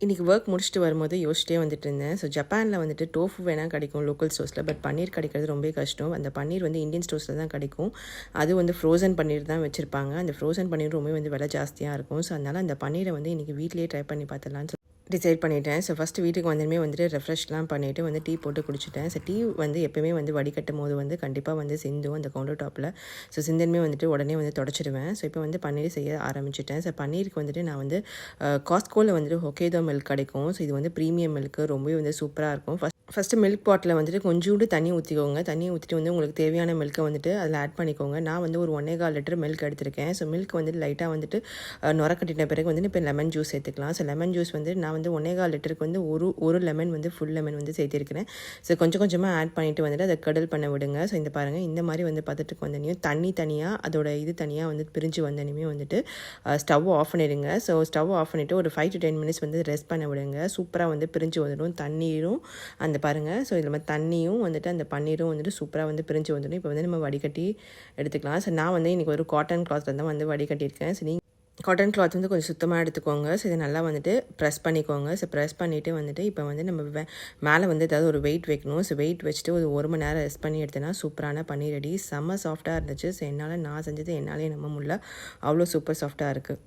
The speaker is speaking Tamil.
இன்றைக்கி ஒர்க் முடிச்சுட்டு வரும்போது யோசிச்சிட்டே வந்துட்டு இருந்தேன். ஸோ ஜப்பானில் வந்துட்டு டோஃபு வேணால் கிடைக்கும் லோக்கல் ஸ்டோர்ஸில். பட் பன்னீர் கிடைக்கிறது ரொம்ப கஷ்டம். அந்த பன்னீர் வந்து இந்தியன் ஸ்டோர்ஸில் தான் கிடைக்கும். அது வந்து ஃப்ரோசன் பன்னீர் தான் வச்சுருப்பாங்க. அந்த ஃப்ரோசன் பன்னீர் ரொம்ப வந்து விலை ஜாஸ்தியாக இருக்கும். ஸோ அதனால் அந்த பன்னீரை வந்து இன்றைக்கி வீட்டிலேயே ட்ரை பண்ணி பார்த்துடலான்னு டிசைட் பண்ணிட்டேன். ஸோ ஃபஸ்ட்டு வீட்டுக்கு வந்ததுமே வந்துட்டு ரெஃப்ரெஷ்லாம் பண்ணிவிட்டு வந்து டீ போட்டு குடிச்சிட்டேன். ஸோ டீ வந்து எப்போயுமே வந்து வடிகட்டும் போது வந்து கண்டிப்பாக வந்து சிந்தும் அந்த கவுண்டர் டாப்பில். ஸோ சிந்தனுமே வந்துட்டு உடனே வந்து தொடச்சிடுவேன். ஸோ இப்போ வந்து பன்னீர் செய்ய ஆரம்பிச்சிட்டேன். ஸோ பன்னீருக்கு வந்துட்டு நான் வந்து காஸ்ட்கோவில் வந்துட்டு ஹொக்கேதோ மில்க் கிடைக்கும். ஸோ இது வந்து ப்ரீமியம் மில்க்கு ரொம்பவே வந்து சூப்பராக இருக்கும். ஃபஸ்ட்டு மில்க் பாட்டில் வந்துட்டு கொஞ்சோண்டு தண்ணி ஊற்றிக்கோங்க. தண்ணி ஊற்றிட்டு வந்து உங்களுக்கு தேவையான மில்க்கை வந்துட்டு அதில் ஆட் பண்ணிக்கோங்க. நான் வந்து ஒரு 1.25 லிட்டர் மில்க் எடுத்திருக்கேன். ஸோ மில்க் வந்துட்டு லைட்டாக வந்துட்டு நுரக்கட்டின பிறகு வந்துட்டு இப்போ லெமன் ஜூஸ் சேர்த்துக்கலாம். ஸோ லெமன் ஜூஸ் வந்து நான் வந்து 1.25 லிட்டருக்கு வந்து ஒரு லெமன் வந்து ஃபுல் லெமன் வந்து சேர்த்திருக்கிறேன். ஸோ கொஞ்சம் கொஞ்சமாக ஆட் பண்ணிவிட்டு வந்துட்டு அதை கடல் பண்ண விடுங்க. ஸோ இந்த பாருங்கள், இந்த மாதிரி வந்து பதத்துக்கு வந்தனையும் தண்ணி தனியாக அதோட இது தனியாக வந்து பிரிஞ்சு வந்தனையுமே வந்துட்டு ஸ்டவ் ஆஃப் பண்ணிடுங்க. ஸோ ஸ்டவ் ஆஃப் பண்ணிவிட்டு ஒரு 5 to 10 மினிட்ஸ் வந்து ரெஸ்ட் பண்ண விடுங்க. சூப்பராக வந்து பிரிஞ்சு வந்துடும் தண்ணீரும் அந்த பாருங்கள். ஸோ இதில் நம்ம தண்ணியும் வந்துட்டு அந்த பன்னீரும் வந்துட்டு சூப்பராக வந்து பிரிஞ்சு வந்துடும். இப்போ வந்து நம்ம வடிகட்டி எடுத்துக்கலாம். ஸோ நான் வந்து இன்றைக்கி ஒரு காட்டன் கிளாத்தில் தான் வந்து வடிகட்டியிருக்கேன். ஸோ நீங்கள் காட்டன் கிளாத் வந்து கொஞ்சம் சுத்தமாக எடுத்துக்கோங்க. ஸோ இதை நல்லா வந்துட்டு ப்ரெஸ் பண்ணிக்கோங்க. ஸோ ப்ரெஸ் பண்ணிவிட்டு வந்துட்டு இப்போ வந்து நம்ம மேலே வந்து ஏதாவது ஒரு வெயிட் வைக்கணும். ஸோ வெயிட் வச்சுட்டு ஒரு மணி நேரம் ரெஸ்ட் பண்ணி எடுத்தேன்னா சூப்பரான பன்னீர் ரெடி. செம்ம சாஃப்ட்டாக இருந்துச்சு. ஸோ நான் செஞ்சது என்னாலே நம்ப முடியல, அவ்வளோ சூப்பர் சாஃப்ட்டாக இருக்குது.